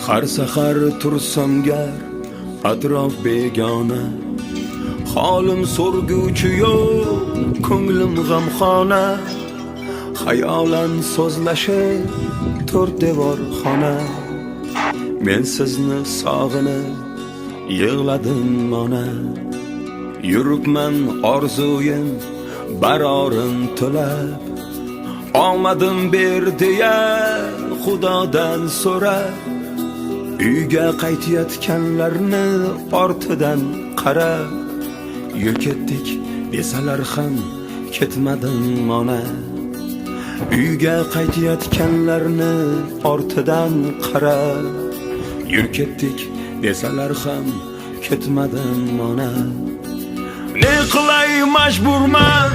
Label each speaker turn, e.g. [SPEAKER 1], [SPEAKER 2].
[SPEAKER 1] har sahar tursam gar atrof begona, holim so'rguvchi yo'q, ko'nglim g'amxona. Xayolan so'zlashib to'rt devor xona, men sizni sog'inib yig'ladim ona. Yuribman orzuyim barorim to'lab, omadim ber deya Xudodan so'rab. Uyga qaytayotganlarni ortidan qarab, yur ketdik desalar ham ketmadim ona. Uyga qaytayotganlarni ortidan qarab, yur ketdik desalar ham ketmadim ona. Ne qilay majburman